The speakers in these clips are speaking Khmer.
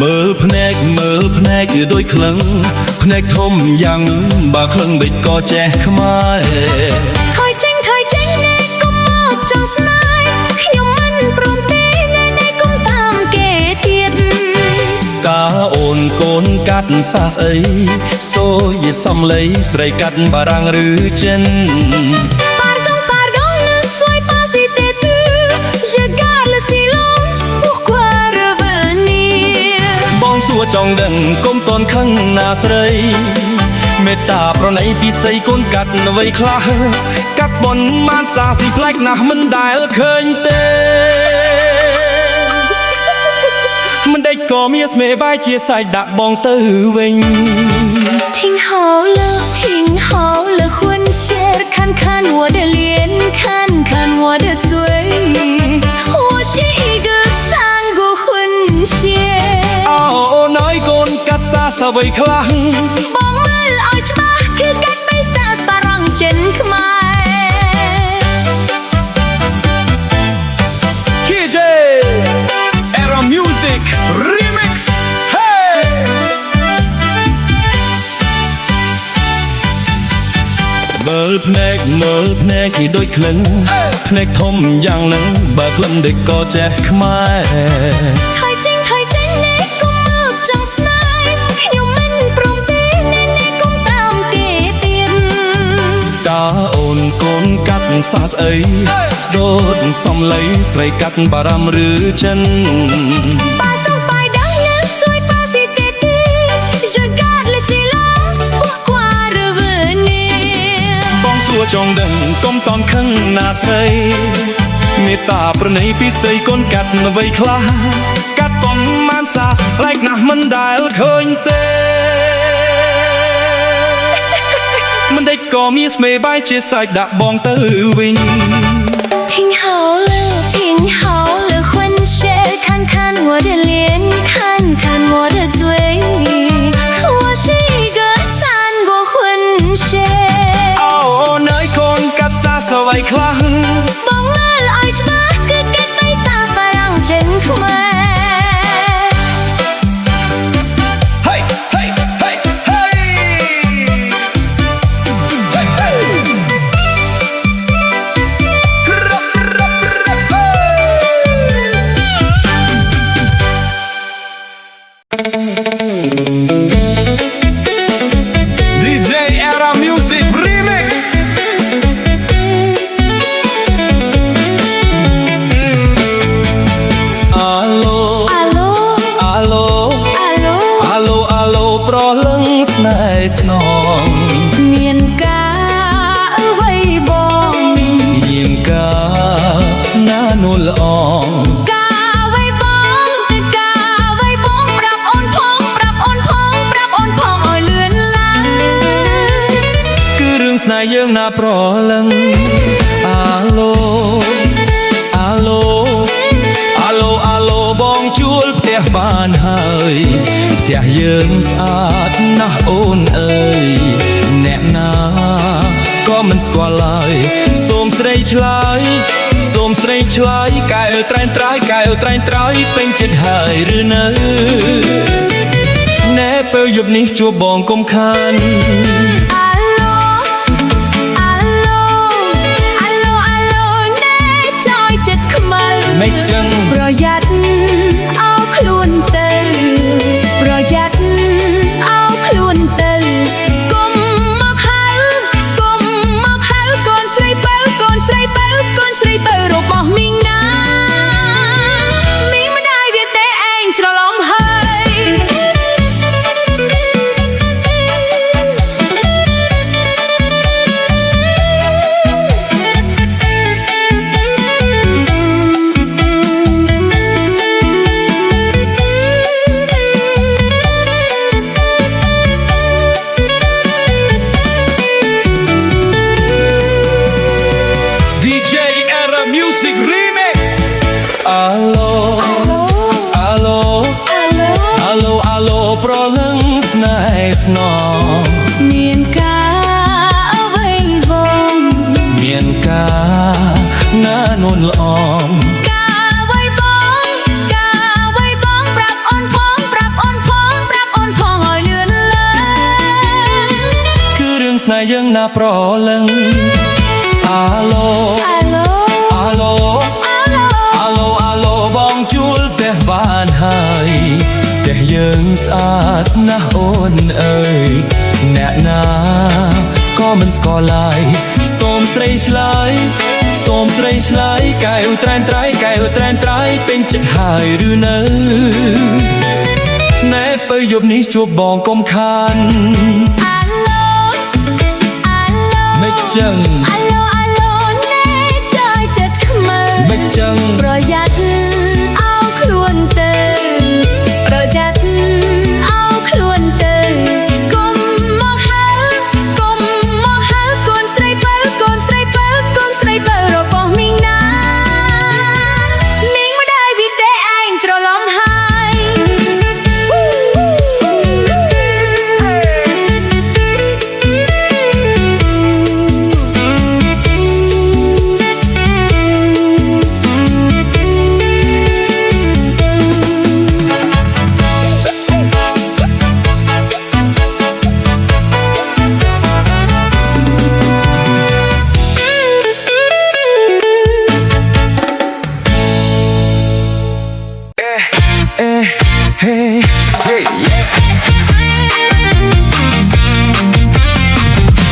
មើលភ្នែកគឺដូចក្លឹងភ្នែកធំយ៉ាងបើក្លឹងបិចក៏ចេះខ្មែរថយចេញនេះកុំមកចង់ស្នេហ៍ខ្ញុំមិនព្រមទេណែកុំតាមគេទៀតកាអូនកូនកាត់សាស្អីសូយសំឡីស្រីកាត់បារាំងឬចិនPardon, ne sois pas si têteux. Je garde le silence. Pourquoi revenir? បងសួរចង់ដឹងកុំតន់ខឹងណាស្រីមេត្តាប្រណីពិសីកូនកាត់អ្វីខ្លះកាត់បនបានសាស៊ីប្លែកណាស់មិនដែលឃើញទេមិនដេចក៏មានស្មេបាយជាសាច់ដាក់បងទៅវិញ 听好了，听好了，婚鞋看看我的脸，看看我的嘴，我是一个三个婚鞋。អូនអើយកូនកាត់សាសអ្វីខ្លះបងមើលឲ្យច្បាស់គឺកាត់បិសាសបារាំងចិនខ្មែរ KJ Era Music Remix Hey មើលភ្នែកគឺដូចក្លឹងភ្នែកធំយ៉ាងនឹងបើក្លឹងដូចក៏ចេះខ្មែរថយចេញនេះកុំមកចង់ស្នេហ៍ខ្ញុំមិនព្រមទេណែកុំតាមគេទៀតតើអូនកូនកាត់សាស្អីស្ដូតសំឡីស្រីកាត់បារាំងឬចិន Pardon, ne sois pas si têteux. Je garde le silence. Pourquoi revenir? បងសួរចង់ដឹងកុំតន់ខឹងណាស្រីមេត្តាប្រណីពិសីកូនកាត់អ្វីខ្លះកាត់ប៉ុន្មានសាសប្លែកណាស់មិនដែលឃើញទេមិនដេចក៏មានស្មេបាយជាសាច់ដាក់បងទៅវិញ 听好了，听好了，婚鞋看看我的脸，看看我的嘴，我是一个三个婚鞋。អូនអើយកូនកាត់សាសអ្វីខ្លះបងមើលឲ្យច្បាស់គឺកាត់បិសាសបារាំងចិនខ្មែរ Hey hey hey hey DJ Era Music Remix Alo ប្រលឹងស្នេហ៍ស្នងមានការអ្វីបងមានការណានួលល្អការអ្វីបងប្រាប់អូនផងប្រាប់អូនផងឲ្យលឿនឡើង គឺរឿងស្នេហ៍យើងណាប្រលឹងអាឡូបងជួលផ្ទះបានហើយផ្ទះយើងស្អាតណាស់អូនអើយអ្នកណាក៏មិនស្គាល់ឡើយសូមស្រីឆ្លើយកែវត្រែងត្រៃពេញចិត្តហើយឬនៅណែពេលយប់នេះជួបបងកុំខានអាឡូណែចោយចិត្តខ្មៅមិនចឹងប្រយ័ត្នអោខ្លួនទៅប្រយ័ត្នអោខ្លួនទៅកុំមកហៅកូនស្រីបើរបស់មីងណាមីងម្ដាយវាទេឯងច្រឡំហើយអាឡូប្រលឹងស្នេហ៍ស្នងមានការអ្វីបងមានការណានួនល្អការអ្វីបងប្រាប់អូនផង យើងណាប្រលឹងអាឡូ អាឡូ អាឡូ អាឡូ អាឡូអាឡូបងជួលផ្ទះបានហើយផ្ទះយើងស្អាតណាស់អូនអើយអ្នកណាក៏មិនស្គាល់ឡើយសូមស្រីឆ្លើយសូមស្រីឆ្លើយកែវត្រែនត្រៃកែវត្រែនត្រៃពេញចិត្តហើយឬនៅណែពេលយប់នេះជួបបងកុំខាន អាឡូអាឡូ មិនចឹង អាឡូអាឡូណែចើយចិត្តខ្មៅ មិនចឹង ប្រយ័ត្នអោខ្លួនទៅប្រយ័ត្នអោខ្លួនទៅកុំមកហៅកុំមកហៅកូនស្រីបើកូនស្រីបើកូនស្រីបើរបស់មីងណាមីងមិនได้វិទេឯងច្រឡំហើយ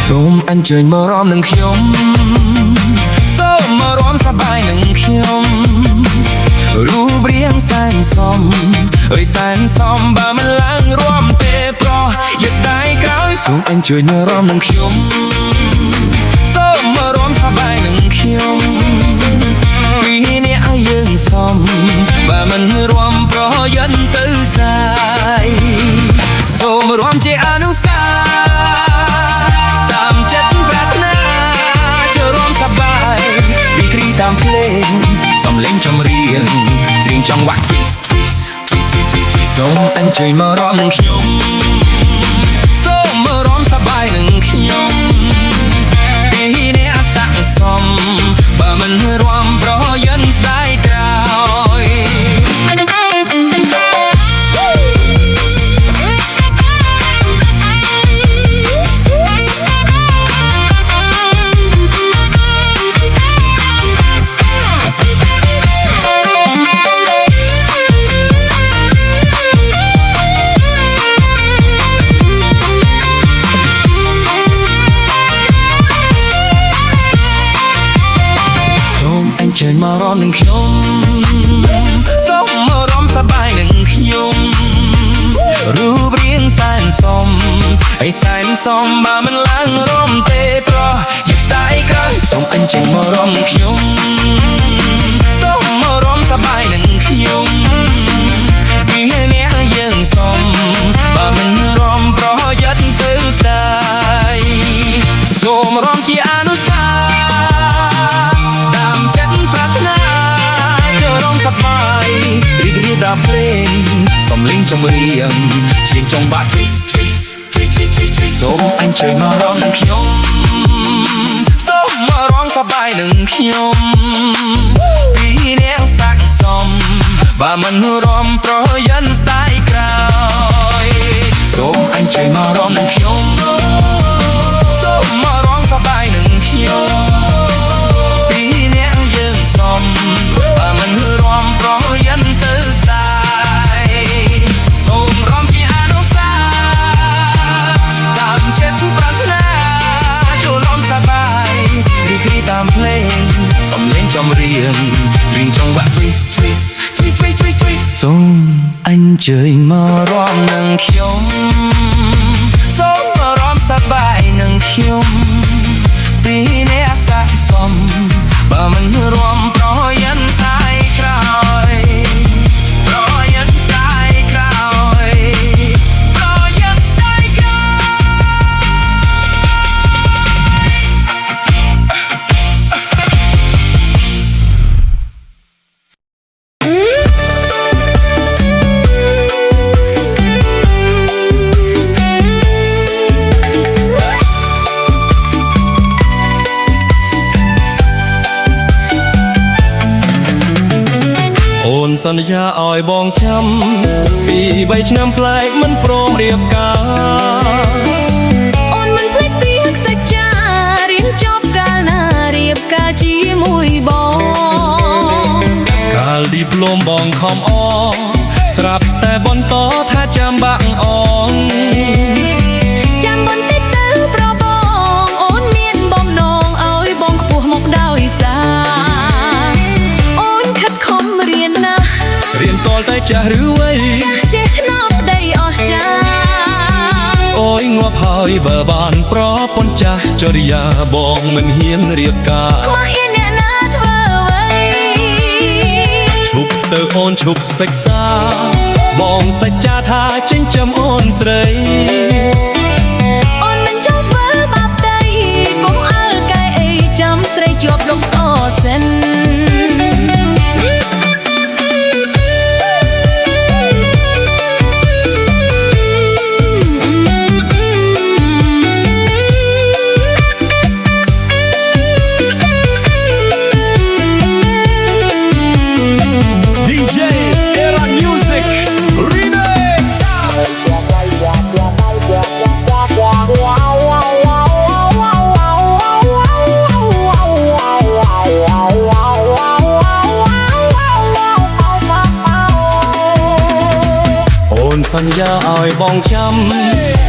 សូមអញ្ជើញមករំនឹងខ្ញុំសូមមករំសប្បាយនឹងខ្ញុំរូបរាងសែនសមអើយសែនសមបើមិនឡើងរួមទេប្រោះយកស្ដាយក្រោយសូមអញ្ជើញមករំនឹងខ្ញុំសូមមករំសប្បាយនឹងខ្ញុំពីអ្នកយើងសមបើមិនរួមប្រយ័ត្នទៅសាយសូមរួមជាអនុសាតាមចិត្តប្រាថ្នាចូលរួមសប្បាយរីករាយតាមភ្លេងសំឡេងចម្រៀងច្រៀងចង្វាក់ twist twist twist twist twist twist សូមអញ្ជើញមករំនឹងខ្ញុំសូមមករំសប្បាយនឹងខ្ញុំពីអ្នកស័ក្តិសមបើមិនរួមប្រយ័ត្នស្ដាយក្រោយ អញ្ជើញមករំនឹងខ្ញុំសូមមករំសប្បាយនឹងខ្ញុំរូបរាងសែនសមឲ្យសែនសមបើមិនឡើងរំទេប្រោះយកស្ដាយក្រោយសូមអញ្ជើញមករំនឹងខ្ញុំសូមមករំសប្បាយនឹងខ្ញុំពីអ្នកយើងសមបើមិនរំប្រយ័ត្នទៅស្ដាយសូមរំជាអនុសាតាមចិត្តប្រាថ្នាចូលរំសប្បាយរីករាយដល់ភ្លេងសំឡេងចម្រៀងច្រៀងចង្វាក់ twist twist twist twist twist twist សូមអញ្ជើញមករំនឹងខ្ញុំសូមមករំសប្បាយនឹងខ្ញុំពីអ្នកស័ក្តិសមបើមិនរំប្រយ័ត្នស្ដាយក្រោយសូមអញ្ជើញមករំនឹងខ្ញុំសូមមករំសប្បាយនឹងខ្ញុំពីអ្នកយើងសមបើមិនរំប្រយ័ត្នទៅស្ដាយសូមរំជាអនុសាតាមចិត្តប្រាថ្នាចូលរំសប្បាយរីករាយតាមភ្លេងសំឡេងចម្រៀងច្រៀងចង្វាក់ twist twist twist twist twist twist សូមអញ្ជើញមករំនឹងខ្ញុំសូមមករំសប្បាយនឹងខ្ញុំពីអ្នកស័ក្តិសមបើមិនរួមប្រយ័ត្នស្ដាយក្រោយប្រយ័ត្នស្ដាយក្រោយប្រយ័ត្នស្ដាយក្រោអូនសន្យាឲ្យបងចាំពី3ឆ្នាំប្លែកមិនព្រមរៀបការ អូនមិនភ្លេចពីហឹកសាច់ មួយបងកាលឌីប្លូមបងខំអស្រាប់តែបន្តថាចាំបាក់អងចាំបន្តិចទៅប្របងអូនមានបំណងឲ្យបងខ្ពស់មកដោយសារអូនខិតខំរៀនណាស់រៀនតលតែចាស់ឬវ័យចេះថ្នមដីអស្ចារ្យអូយងាប់ហើយបើបានប្រពន្ធចាស់ចរិយាបងមិនហ៊ានរៀបការខ្មាស់ហ៊ានអ្នកណាធ្វើអ្វីឈប់ទៅអូនឈប់សិក្សាបងសច្ចាថាចិញ្ចឹមអូនស្រីអូនមិនចង់ធ្វើបាបទេកុំអើកែអីចាំស្រីជាប់ដុំកសិនសន្យាឲ្យបងចាំ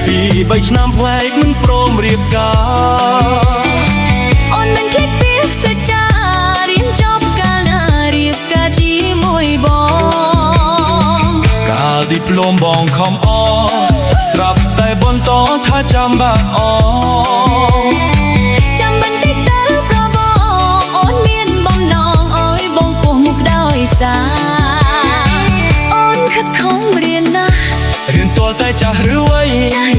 ពី3ឆ្នាំផ្លែកមិនព្រមរៀបការអូនមិនគិតពីសច្ចារៀនចប់កាលណារៀបការជាមួយបងកាលឌីប្លូមបងខំអស្រាប់តែបន្តថាចាំបាក់អងចាំបន្តិចទៅប្របងអូនមានបំណងឲ្យបងពោះមុខដោយសារអូនខិតខំរៀនណាស់រៀនតលតែចាស់ឬវ័យ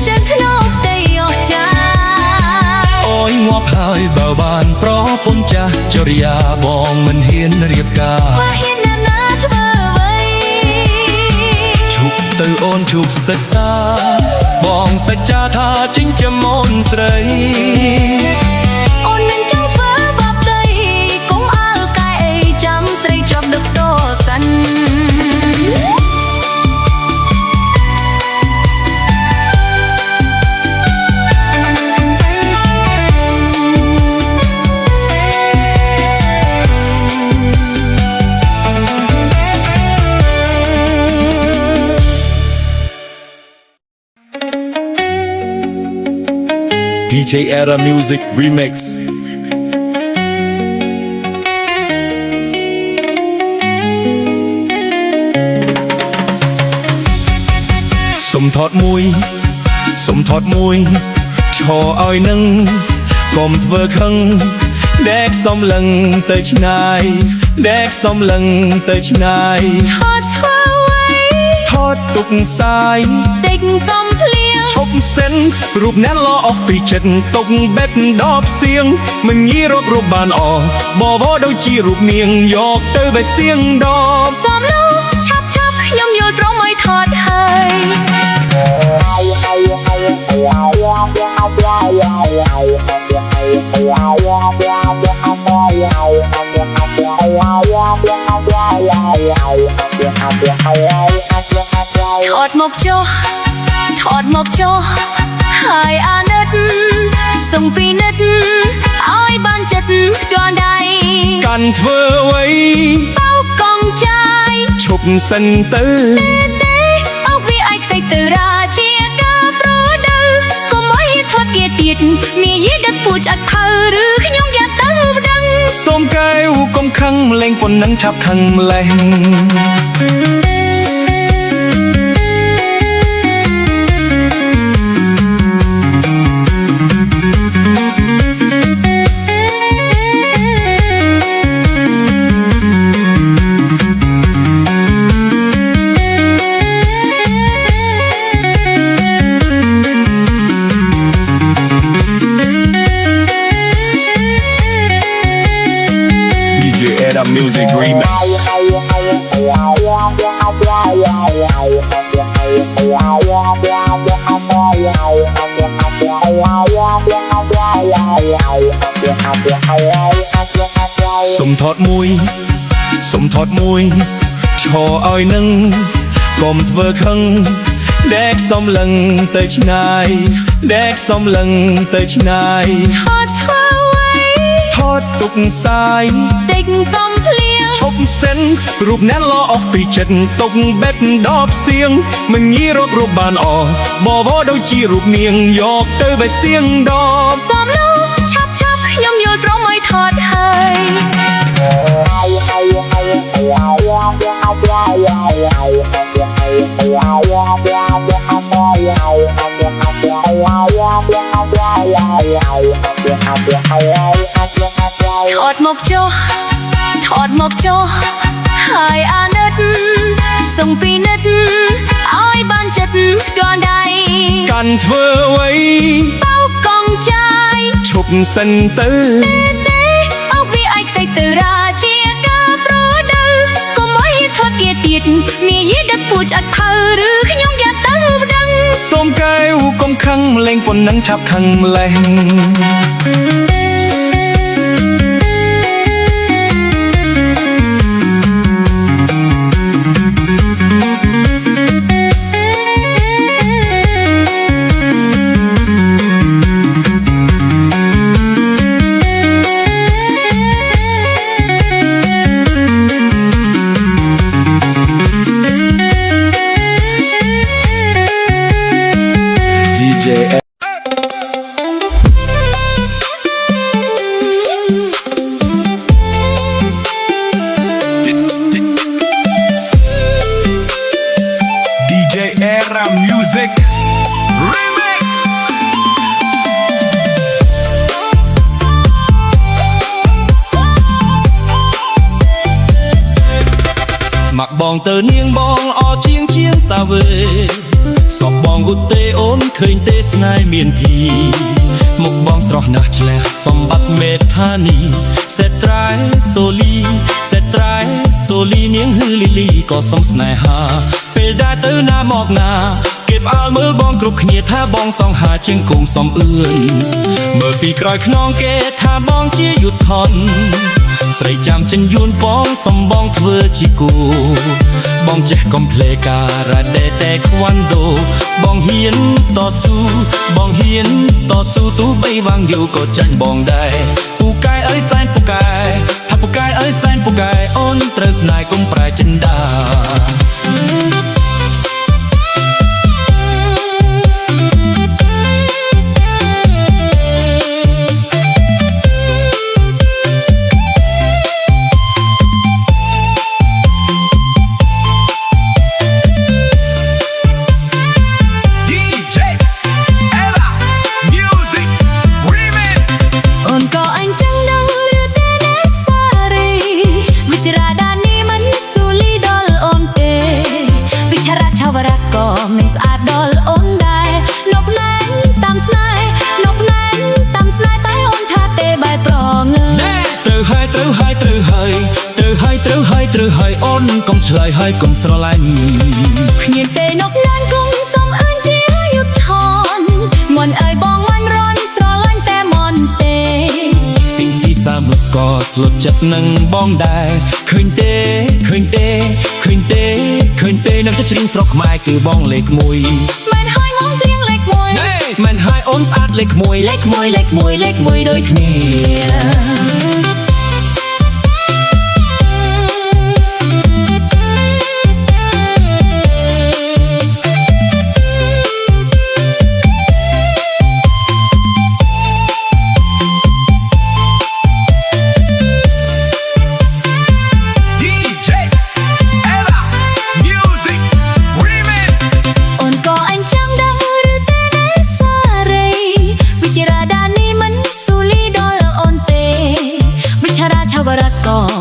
ចាស់ថ្នមដីអស្ចារ្យអូយងាប់ហើយបើបានប្រពន្ធចាស់ចរិយាបងមិនហ៊ានរៀបការខ្វះហ៊ានណាស់ណាធ្វើអ្វីឈប់ទៅអូនឈប់សិក្សាបងសច្ចាថាចិញ្ចឹមអូនស្រីអូនមិនចង់ធ្វើបាបទេកុំអើកែអីចាំស្រីជាប់ដឹកតសិនDJ Era Music Remix សុំថតមួយឈរឲ្យនឹងកុំធ្វើខឹងដែកសំឡឹងទៅឆ្ងាយដែកសំឡឹងទៅឆ្ងាយថតធ្វើអ្វីថតទុកសាយតិចកំភ្លៀងឈប់សិនរូបអ្នកល្អអស់ពីចិត្តទុកបេះដបសៀងមិនងាយរករូបបានអបវរដូចជារូបនាងយកទៅបេះសៀងដបសំឡូឆាប់ខ្ញុំយល់ត្រង់ឲ្យថតហើយថតមកចុះហើយអាណិតសុំពីនិតឲ្យបានចិត្តផ្ទាល់ដៃកាន់ធ្វើអ្វីបោកកងចាយឈប់សិនទៅទេអោវាអាចទៅរាជាការប្រដៅកុំឲ្យថត់គេទៀតមាយាដឹកពួចអត់ផៅឬខ្ញុំយ៉ាប់ទៅម្ដងសូមកែវកុំខឹងម្លេងប៉ុណ្ណឹងឆាប់ខឹងម្លេះEra Music Remix សុំថតមួយឈរឲ្យនឹងកុំធ្វើខឹងដែកសំឡឹងទៅឆ្ងាយដែកសំឡឹងទៅឆ្ងាយថតធ្វើអ្វីថត ទុកសាយ តិចកំភ្លៀង ឈប់សិនរូបណែនលអស់ពីចិត្តទុកបេះដបសៀងមិនងាយរករូបបានអស់បវរដូចជារូបនាងយកទៅបេះសៀងដប សំលោកឆាប់ខ្ញុំយល់ត្រង់ឲ្យថតហើយ ថតមកចុះហើយអាណិតសុំពីនិតឲ្យបានចិត្តផ្ទាល់ដៃ កាន់ធ្វើអ្វី បោកកងចាយ ឈប់សិនទៅ ទេអោវាអាចទៅរាជាការប្រដៅកុំឲ្យថត់គាទៀតនាយដឹកពូចអត់ផៅឬខ្ញុំយ៉ាទៅដឹង សូមកែវកុំខឹងលេងប៉ុណ្ណឹងឆាប់ខឹងម្លេះ DJ Era Music Remix ស្ម័គ្របងទៅនាងបងអជាងតាវេសពបងគុទេអូនឃើញទេស្នេហ៍មានភីមុខបងស្រស់ណាស់ឆ្លេះសម្បត្តិមេធានីសេត្រែសូលីនាងហឺលីលីក៏សំស្នេហាពេលដែលទៅណាមកណាគេផ្អើលមើលបងគ្រប់គ្នាថាបងសងហាជាងគង់សំអឿនមើលពីក្រោយខ្នងគេថាបងជាយុទ្ធធនស្រីចាំចិនយួនបងសំបងធ្វើជាគូបងចេះកំភ្លេការ៉ាដេតេខ្វាន់ដូបងហ៊ានតស៊ូទូបីវាងយូក៏ចាញ់បងដែរពូកែអើយសែនពូកែថាពូកែអើយសែនពូកែអូនត្រូវស្នេហ៍កុំប្រែចិនដា ត្រូវហើយអូនកុំឆ្លើយហើយកុំស្រឡាញ់គ្មានទេនប់ណានគង់សំអើនជាយុទ្ធធនមន់អើយបងមិនរន់ស្រឡាញ់តែមន់ទេស៊ីងស៊ីសាមក៏ស្លុតចិត្តនឹងបងដែរឃើញទេនឹងចិត្តជ្រៀងស្រុកខ្មែរគឺបងលេខ1មិនហើយងងជ្រៀងលេខ1មិនហើយអូនស្អាតលេខ1ដូចគ្នា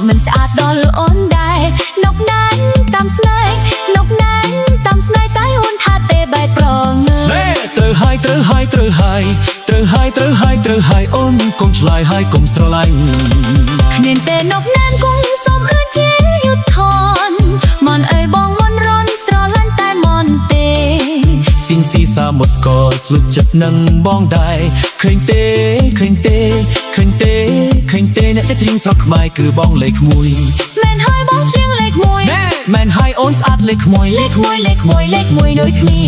មិនស្អាតដល់អូនដែរនកណានតាមស្នេហ៍តែអូនថាទេបែបប្រងើត្រូវហើយអូនកុំឆ្លើយហើយកុំស្រឡាញ់គ្មានទេនកណានគង់សំអើនជាយុទ្ធធនមន់អើយបងមន់រន់ស្រឡាញ់តែមន់ទេស៊ីងស៊ីសាមុតក៏ស្លុតចិត្តនឹងបងដែរឃើញទេអ្នកចិត្តជ្រៀងស្រុកខ្មែរគឺបងលេខ1មែនហើយបងជ្រៀងលេខ1មែនហើយអូនស្អាតលេខ1ដូចគ្នា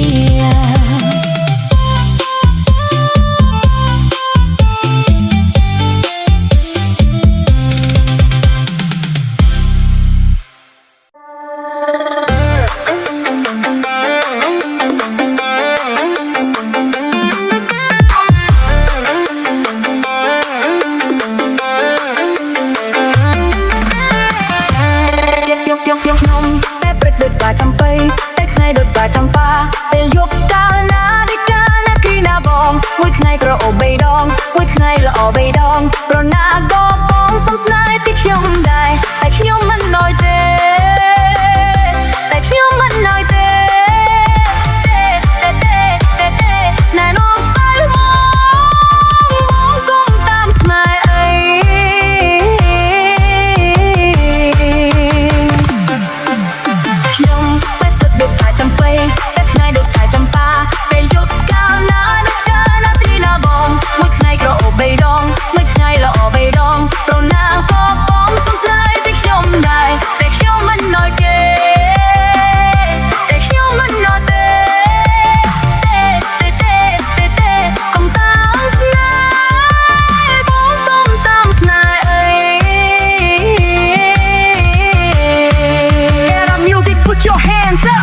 បៃដងប្រណាក៏បងសំស្នេហ៍ទីខ្ញុំដែរតែខ្ញុំមិនណយទេតែខ្ញុំមិនណយទេស្នេហ៍នោមសៅមកបងគុំតាមស្នេហ៍អីខ្ញុំពេលទឹកដូចតែចំបៃតែថ្ងៃដូចតែចំបាពេលយប់កាលណាដូចកាលណាទីណាបងមួយថ្ងៃក្រអូបបៃដងមួយថ្ងៃល្អបៃដងប្រណាក៏បងសំស្នេហ៍តែខ្ញុំដែរតែខ្ញុំមិនណយទេតែខ្ញុំមិនណយទេកុំតាមស្នេហ៍បងសុំតាមស្នេហ៍អី Era music put your hands up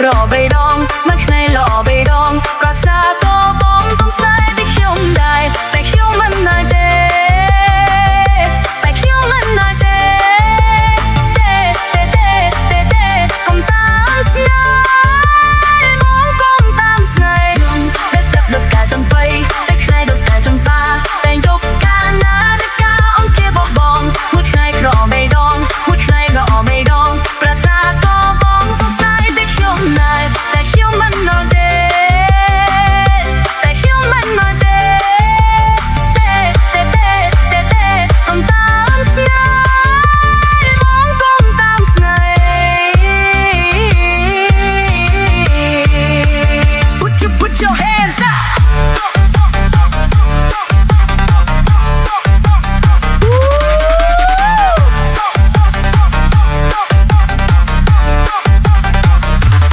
ក្របៃដងមួយថ្ងៃល្អបៃដងប្រសាក៏បងសង្ស័យតែខ្ញុំដែរតែខ្ញុំមិនណយទេតែខ្ញុំមិនណយទេកុំតាមស្នេហ៍មកកុំតាមស្នេហ៍តែទឹកដូចកាចំបៃតែថ្ងៃដូចកាចំបាតែយកកាលណាដូចកាអង្គាបបងមួយថ្ងៃក្របៃដងមួយថ្ងៃល្អបៃដងប្រសាក៏បងសង្ស័យតែខ្ញុំដែរតែខ្ញុំមិនណយទេតែខ្ញុំមិនណយទេកុំតាមស្នេហ៍មកកុំតាមស្នេហ៍ Put your hands up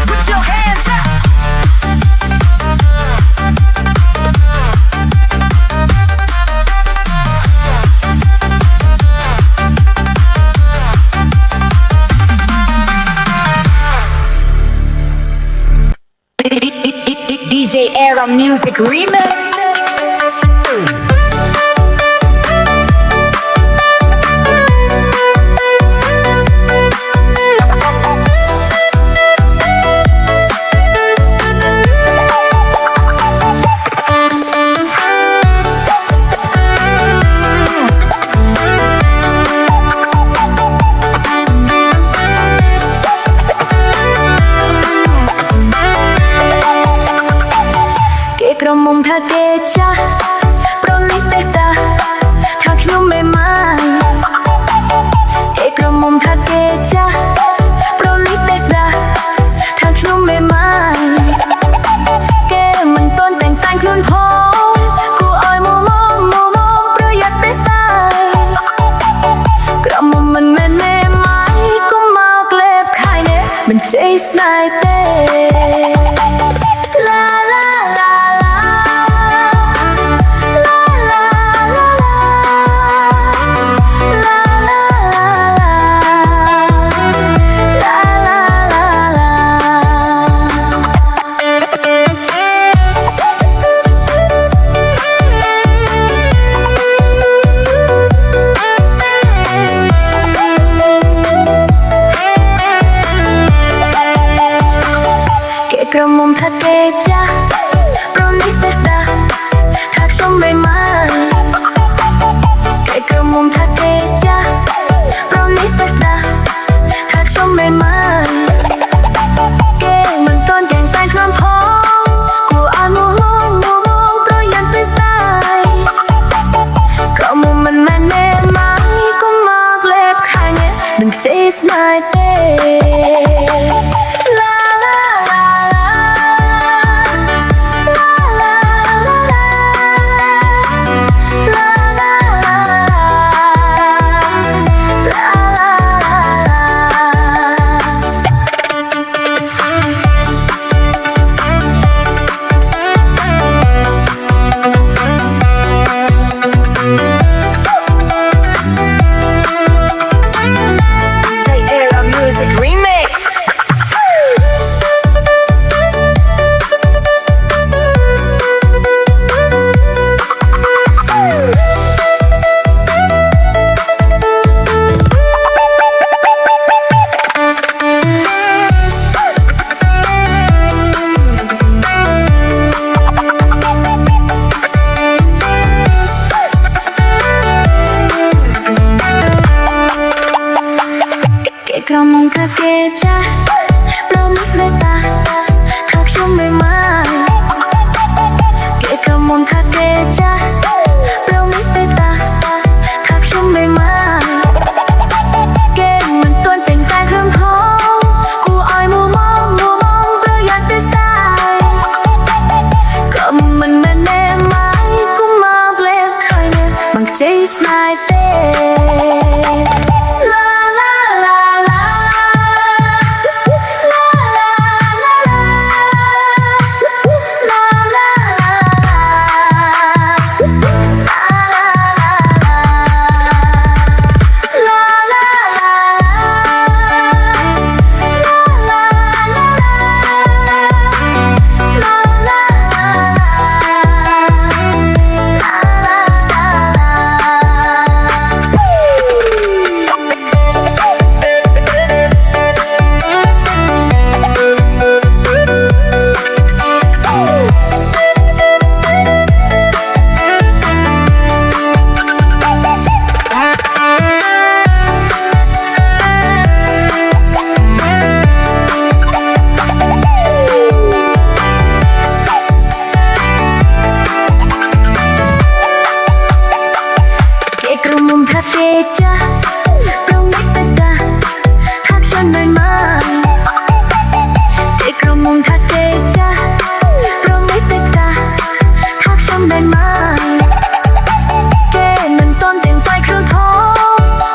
Put your hands up DJ Era Music Remixក្រមុំថាគេចាស់ប្រលិះទេតាថាខ្ញុំមិនម៉ាយគេក្រមុំថាគេចាស់ប្រលិះទេតាថាខ្ញុំមិនម៉ាយគេមិនតន់តែងតាំងខ្លួនផងគួរឲ្យមួមប្រយ័ត្នទេស្ដាយក្រមុំមិនមែនមេម៉ាយកុំមកក្លែបខាយនេះមិនជ័យស្នេហ៍ទេ cha prometa khắc trong mê mai kể cả mong khắc kê cha prometa khắc trong mê mai kể mình tuân tình ta gươm khó của ai mùa mong bây giờ tới sai cầm mình bên em mãi cũng mà ble khơi nè bằng chase night cha prometa khắc trong đời mai kể cả mong khắc kê cha prometa khắc trong đời mai kể mình tôn tiền phải khứ khó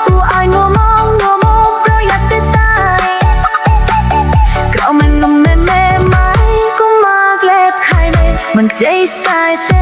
u ai ngô mong bây giờ tới sai cậu mình ngầm mê mê mãi cũng mắc lép khai nè mình chase style tê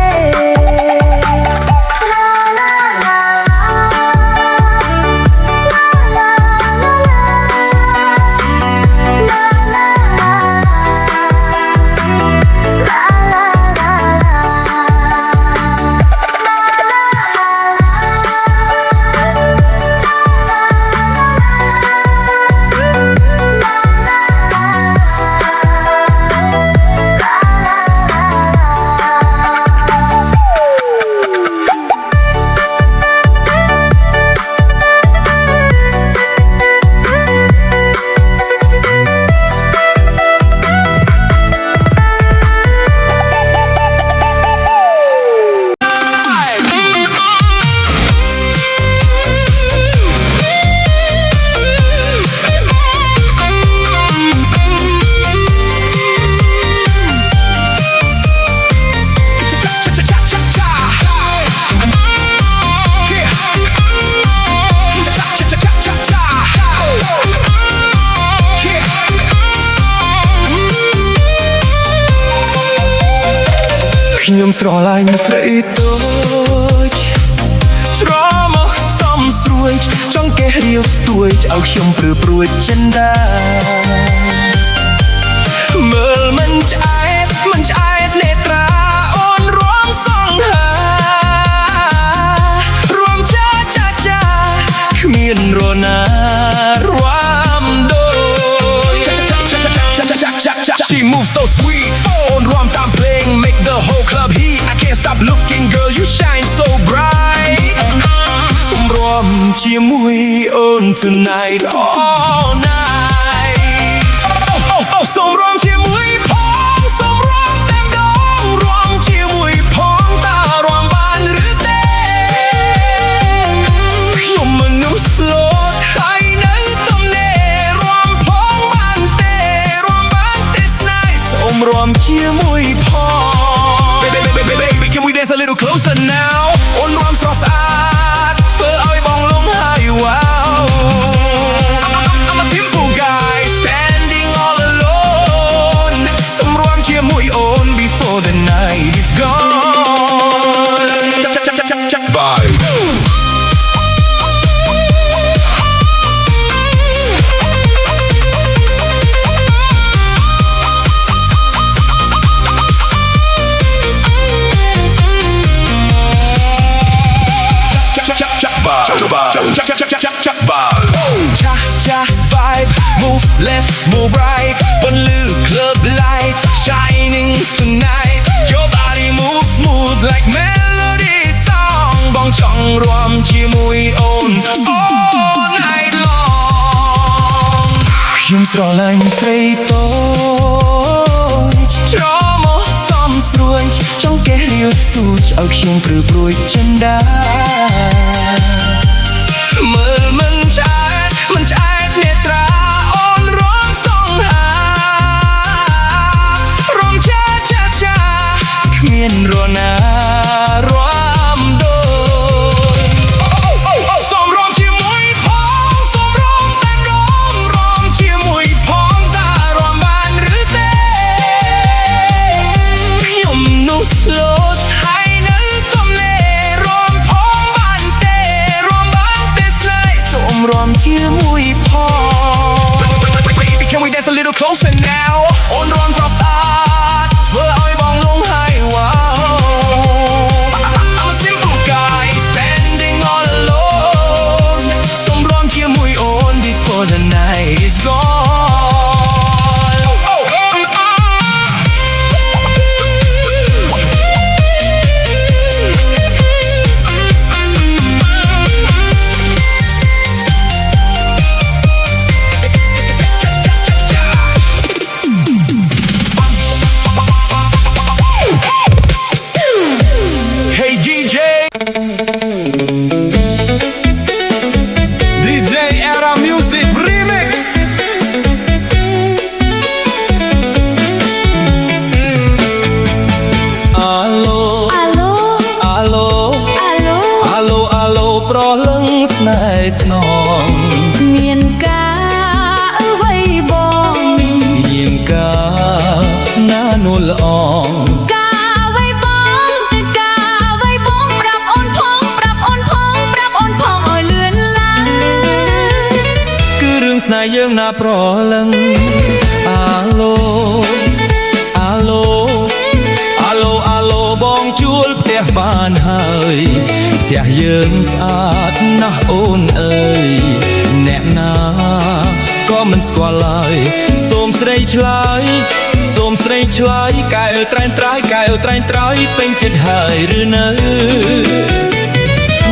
ខ្ញុំស្រឡាញ់ស្រីតូចច្រមុះសំស្រួយចង់កេះរាវស្ទួយឲ្យខ្ញុំព្រឺព្រួយចិនដាមើលមិនឆ្អែតនេត្រាអូនរួមសង្ហារួមចាគ្មានរណារួមដូច She moves so sweet អូនរួមតាមភ្លេង make the whole club heat I can't stop looking girl you shine so bright សូមរួមជាមួយអូន tonight all night អូសូមរួមជាមួយផងសូមរួមតែម្ដងរួមជាមួយផងតើរួមបានឬទេខ្ញុំមនុស្សស្លូតហើយនៅទំនេររួមផងបានទេស្នេហ៍សូមរួមជាមួយផង Baby can we dance a little closer now អូនរួមស្រស់ស្អាតធ្វើឲ្យបងលំហើយ wow I'm a simple guy standing all alone សូមរួមជាមួយអូន before the night is gone bye Cha vibe, move left, move right. One little club lights shining tonight. Your body moves smooth like melody song. Bong chong ruam chia mùi ôn all night long. ខ្ញុំស្រឡាញ់ស្រីតូចច្រមុះសំស្រួញចង់កេះរាវស្ទូចឲ្យខ្ញុំព្រឺព្រួយចិនដាមើលមិនឆ្អែតនេត្រាអូនរំសងហារំចាគ្មានរណារំដូចសំរំជាមួយផងសំរំតែរំជាមួយផងតើរំបានឬទេខ្ញុំនោះស្លូតហើយនៅទំនេររំផងបានទេស្នេហ៍សូមរំជាមួយផង Baby can we dance a little closer now អូនរំប្រសាទធ្វើឲ្យបងលងហើយ I'm a simple guy standing all alone សូមរំជាមួយអូន before the night is gone DJ Era Music Remix អាឡូប្រលឹងស្នេហ៍ស្នងមានការអ្វីបងមានការណានួលល្អងការអ្វីបងប្រាប់អូនផងឲ្យលឿនឡើងគឺរឿងស្នេហ៍យើងណាប្រលឹងអាឡូបងជួលផ្ទះបានហើយផ្ទះយើងស្អាតណាស់អូនអើយអ្នកណាក៏មិនស្គាល់ឡើយសូមស្រីឆ្លើយកែវត្រែងត្រៃពេញចិត្តហើយឬនៅ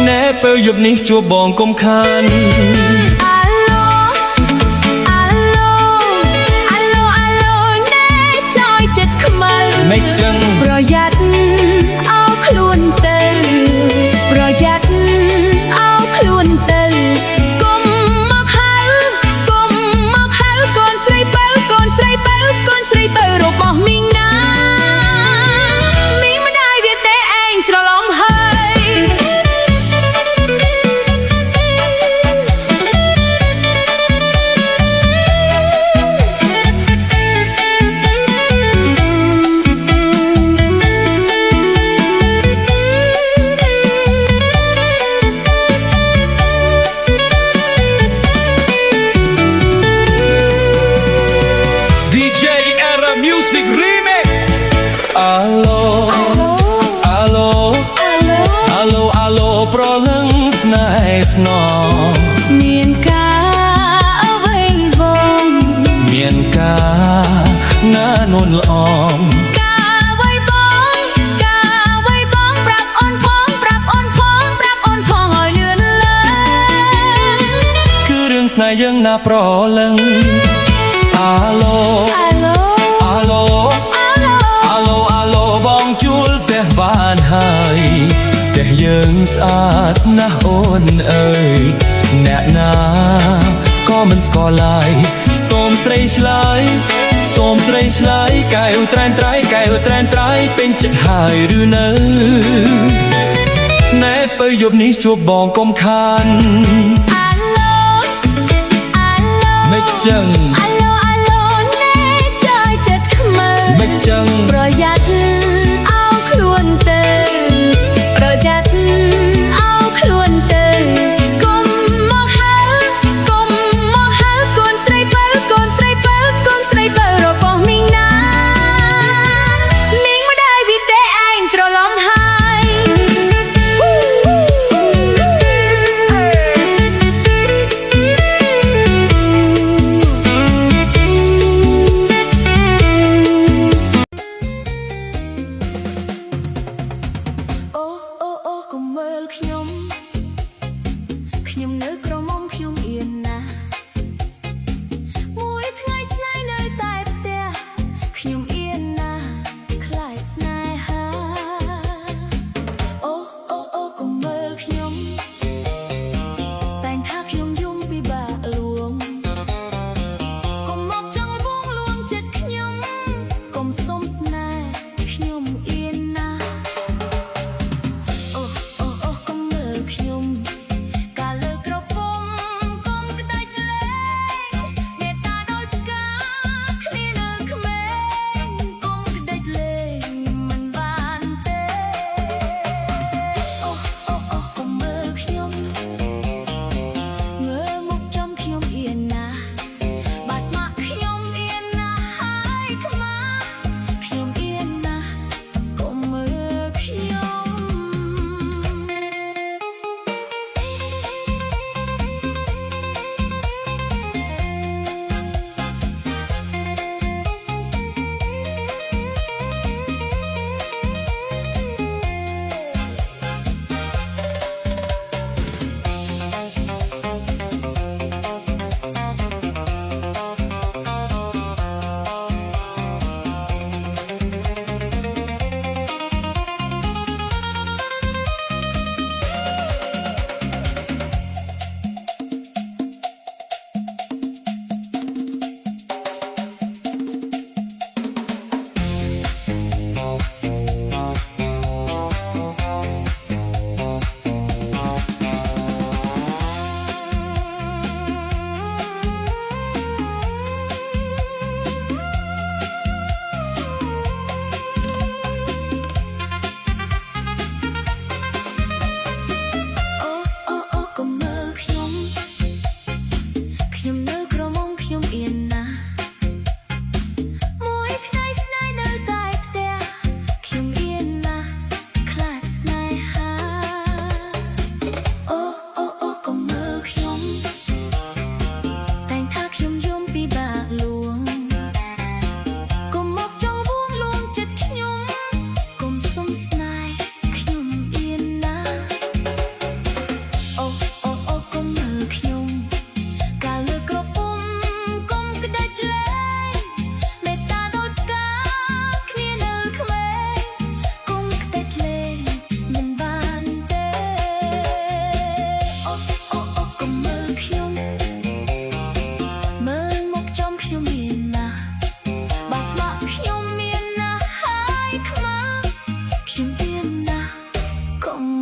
ណែពេលយប់នេះជួបបងកុំខានអាឡូណែចោយចិត្តខ្មៅមិនចឹងប្រយ័ត្នអោខ្លួនទៅកុំមកហៅកូនស្រីបើរបស់មីងណាមីងមិនដែរវាទេឯងច្រឡំហើយMusic Remix អាឡូប្រលឹងស្នេហ៍ស្នងមានការអ្វីបងមានការណានួនល្អងការអ្វីបងប្រាប់អូនផងឲ្យលឿនឡើងគឺរឿងស្នេហ៍យើងណាប្រលឹងអាឡូបងជួលផ្ទះបានហើយផ្ទះយើងស្អាតណាស់អូនអើយអ្នកណាក៏មិនស្គាល់ឡើយសូមស្រីឆ្លើយកែវត្រែងត្រៃពេញចិត្តហើយឬនៅណែពេលយប់នេះជួបបងកុំខានអាឡូមិនចឹងណែចោយចិត្តខ្មៅមិនចឹងប្រយ័ត្នអោខ្លួនទៅកុំមកហៅកូនស្រីបើរបស់មីងណាមីងមិនដែរវាទេឯងច្រឡំហើយ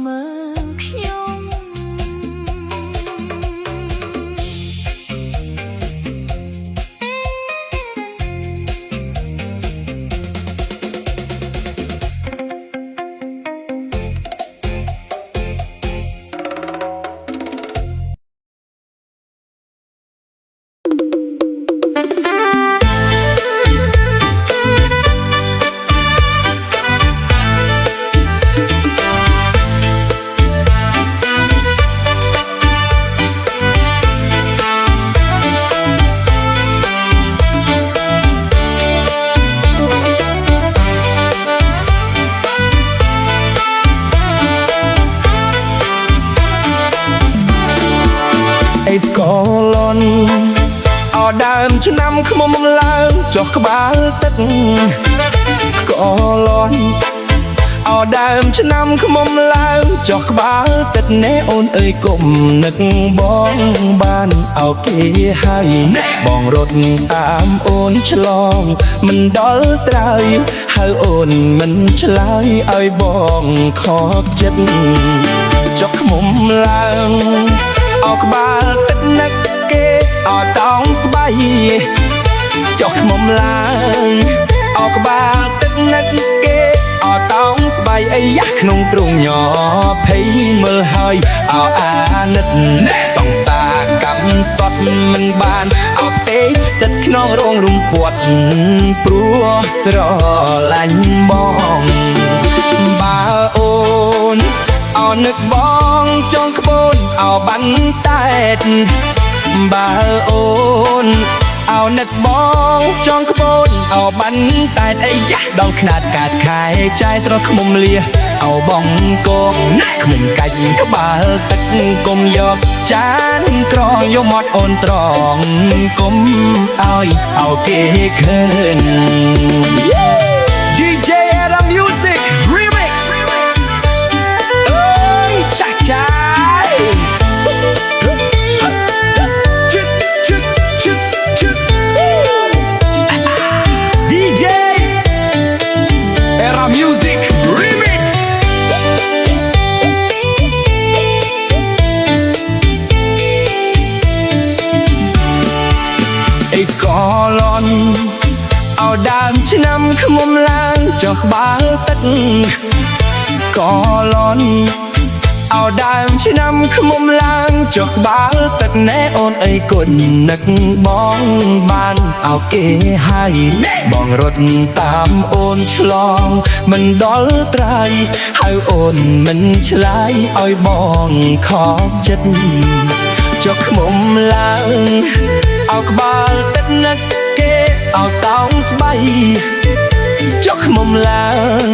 មើលខ្ញុំ អេតកលន់អោដើមឆ្នាំខ្មុំឡើងចុះក្បាលទឹកកលន់អោដើមឆ្នាំខ្មុំឡើងចុះក្បាលទឹកណែអូនអើយគុំនឹកបងបានអោគេហើយបងរត់តាមអូនឆ្លងមិនដល់ត្រើយហើយអូនមិនឆ្លើយឲ្យបងខកចិត្តចុះខ្មុំឡើងអោក្បាលទឹកនឹកគេអោតោងស្បៃចុះខ្មុំឡើងអោក្បាលទឹកនឹកគេអោតោងស្បៃអីយ៉ាក្នុងទ្រុងញ័រភ័យមើលហើយអោអាណិតសង្សារកម្មសត់មិនបានអោទេទឹកក្នុងរងរំពាត់ព្រោះស្រឡាញ់បងបើអូនអោនឹកបងចង់ក្បូនអោបានតែតបើអូនអោនឹកបងចង់ក្បូនអោបានតែតអីយ៉ាដល់ខ្នាតកាតខែចាយត្រខ្មុំលៀអោបងកងខ្មុំកាច់ក្បាលទឹកគុំយកចានក្រយកមាត់អូនត្រង់គុំឲ្យអោគេឃើញ DJ Era Music Remix អើយចាស់ចាយ DJ Era Music Remix អេកលន់អោដើមឆ្នាំខ្មុំឡើងចុះក្បាលទឹកកលន់អោដើមឆ្នាំខ្មុំឡើងចុះក្បាលទឹកណែអូនអីគុណនឹកបងបានអោគេហើយបងរត់តាមអូនឆ្លងមិនដល់ត្រើយហើយអូនមិនឆ្លើយឲ្យបងខកចិត្តចុះខ្មុំឡើងអោក្បាលទឹកនឹកគេអោតោងស្បៃចុះខ្មុំឡើង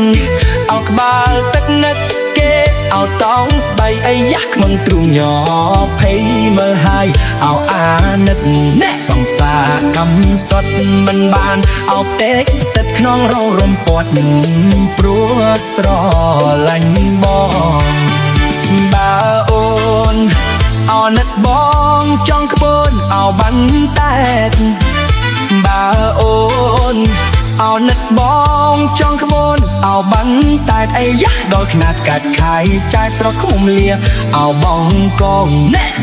អោក្បាលទឹកនឹកគេអោតោងស្បៃអីយ៉ាស់ក្នុងទ្រុងញ័រភ័យមើលហើយអោអាណិតសង្សារកម្មសត់មិនបានអោផ្ទែកទឹកក្នុងរងរំពាត់ព្រោះស្រឡាញ់បងបើអូនអោណិតបងចង់ក្បូនអោបានតែតបើអូនអោណិតបងចង់ក្បូនអោបានតែតអីយ៉ាដល់ខ្នាតកាត់ខាយចាយត្រខ្មុំលៀអោបងកង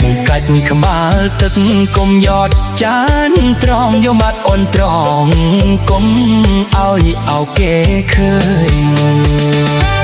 មកកាច់ក្បាលទឹកគុំយកចានត្រង់យកមាត់អូនត្រង់គុំឲ្យអោគេឃើញ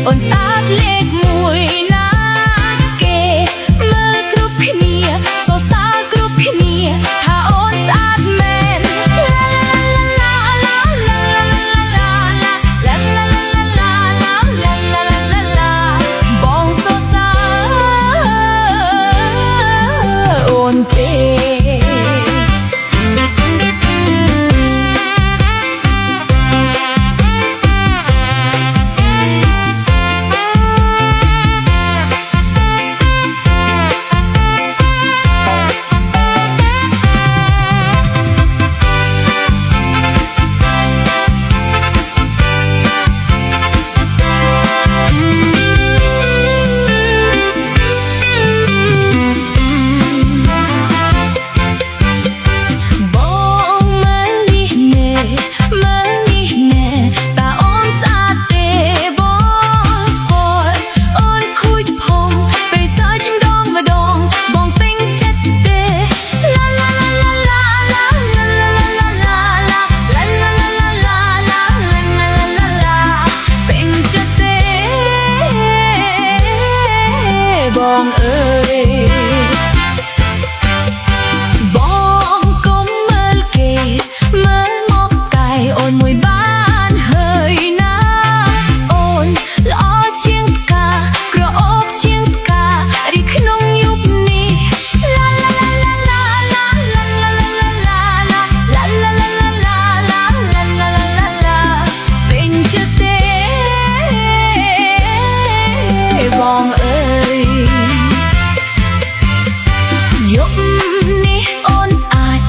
អូនស្អាតលេខមួយណាគេមើលគ្រប់គ្នាសរសើរគ្រប់គ្នាថាអូនស្អាតមែនឡាឡាឡាឡាឡាឡាឡាឡាឡាឡាឡាឡាឡាឡាបងសរសើរអូនទេ បងអើយបងកុំមើលគេមើលមកកាយអូនមួយបានហើយណាអូនល្អជាងផ្កាក្រអូបជាងផ្ការីក្នុងយុគនេះឡាឡាឡាឡាឡាឡាឡាឡាឡាឡាឡាឡាឡាឡាឡាឡាពេញចិត្តទេបងអើយយប់នេះអូនស្អាត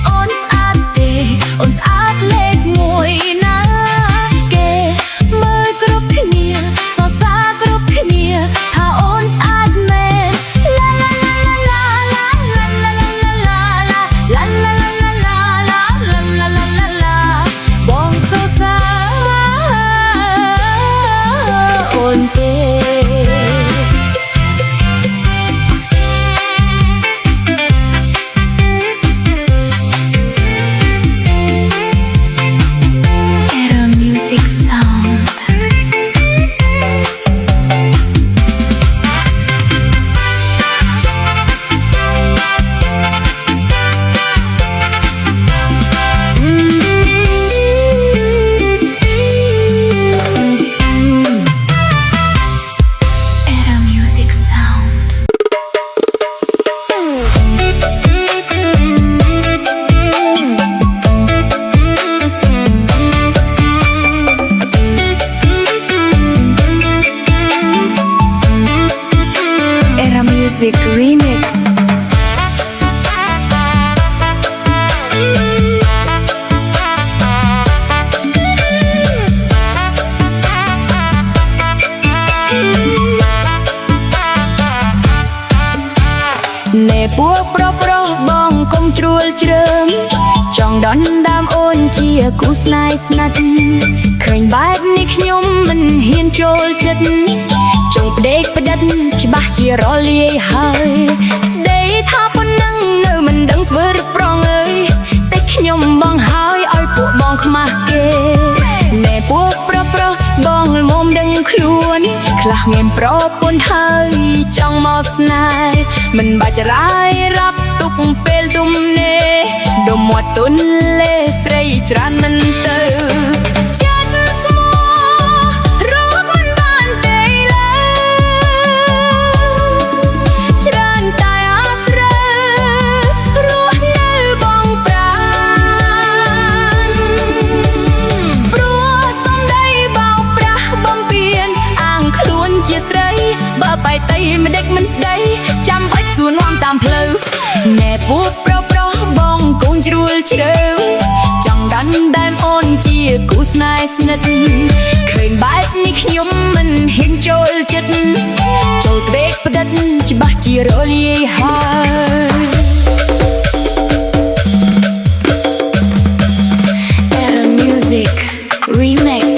អូនស្អាតទេអូនស្អាតលេខមួយណាគេមើលគ្រប់គ្នាសរសើរគ្រប់គ្នាថាអូនស្អាតមែនឡាឡាឡាឡាឡាឡាឡាឡាឡាឡាឡាឡាឡាឡាឡាឡាឡាបងសរសើរអូនទេ Music Remixណែពួកប្រុសបងកុំជ្រួលជ្រើមចង់ដណ្ដើមអូនជាគូស្នេហ៍ស្និទ្ធឃើញបែបនេះខ្ញុំមិនហ៊ានចូលចិត្តចង់ផ្ដេកផ្ដិតច្បាស់ជារលាយហើយស្ដីថាប៉ុណ្ណឹងនៅមិនដឹងធ្វើឬប្រងអើយតែខ្ញុំបងហើយឲ្យពួកបងខ្មាស់គេណែពួកប្រុសបងល្មមដឹងខ្លួនខ្លះងៀមប្រពន្ធហើយចង់មកស្នេហ៍មិនបាច់រាយរាប់ទុកពេលទុំនេដុំមាត់ទុនលេស្រីច្រើនមិនទៅចិត្តស្មោះរកមិនបានទេឡើយច្រើនតែអាស្រូវរស់នៅបងប្រាណព្រោះសំដីបោកប្រាស់បំពេញអាងខ្លួនជាស្រីបើបែកតៃមិនដេចមិនស្ដីចាំបាច់សួរនាំតាមផ្លូវណែពួកប្រុសបងកូនជ្រួលជ្រៅចង់ដណ្ដើមអូនជាគូស្នេហ៍ស្និទ្ធឃើញបែបនេះខ្ញុំមិនហ៊ានចូលចិត្តចូលពេកផ្ដិតច្បាស់ជារលាយហើយ Era Music Remix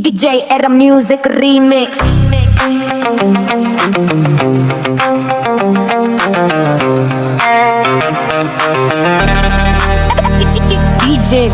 DJ Era Music Remix DJ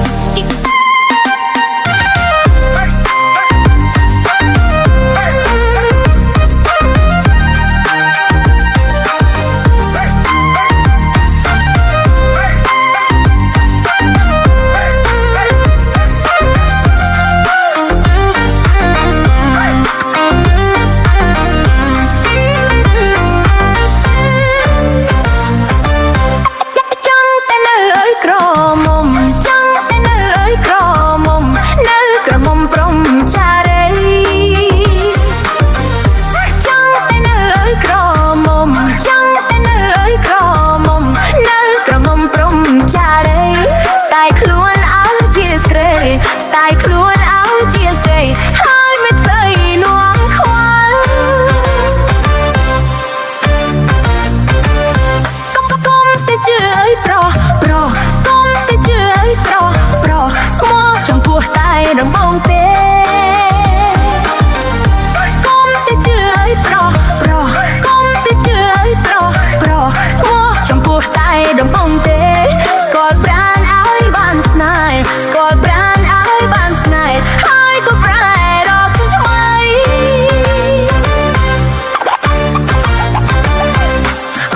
Style ខ្លួនឲ្យជាស្រីហើយមិនផ្ទៃនួងខ្វល់កុំតែជឿឲ្យប្រុសកុំតែជឿឲ្យប្រុសស្មោះចំពោះតែដំបងទេកុំតែជឿឲ្យប្រុសកុំតែជឿឲ្យប្រុសស្មោះចំពោះតែដំបងទេស្គាល់ប្រាណឲ្យបានស្នេហ៍ស្គាល់ប្រាណបានស្នេហ៍ហើយក៏ប្រែរកថ្មី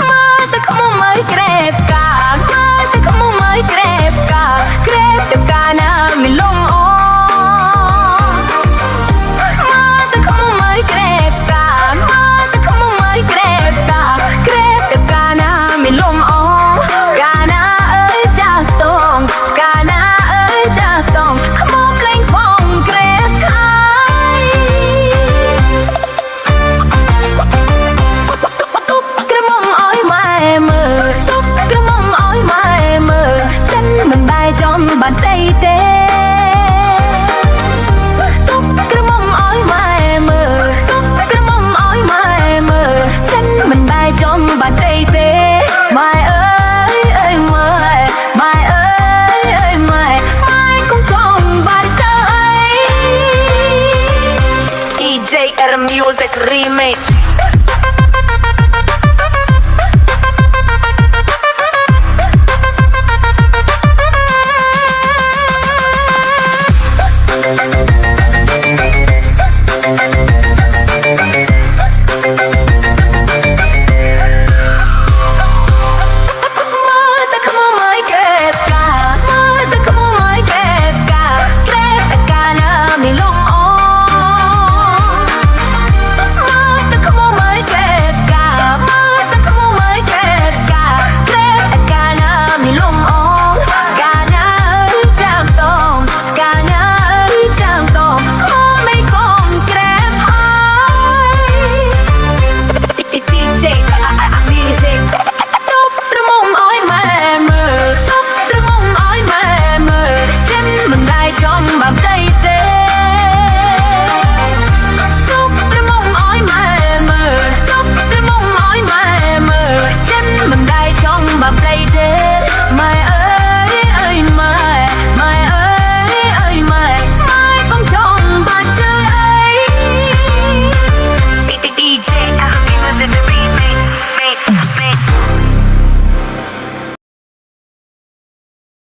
មើលតែខ្មុំឲ្យក្រេបកាមើលតែខ្មុំឲ្យក្រេបកាទៅកាណាមិនលងអមើលតែខ្មុំឲ្យក្រេបកាមើលតែខ្មុំឲ្យក្រេបកាទៅកាណាមិនលងអកាណាអើយចាស់តងកាណាអើយចាស់តងបានទេទេទុកក្រមុំឲ្យម៉ែមើលទុកក្រមុំឲ្យម៉ែមើលចិនមិនដែរចំបានទេទេម៉ែអើយម៉ែម៉ែអើយម៉ែកុំចង់បានទៅអី DJ Era Music Remix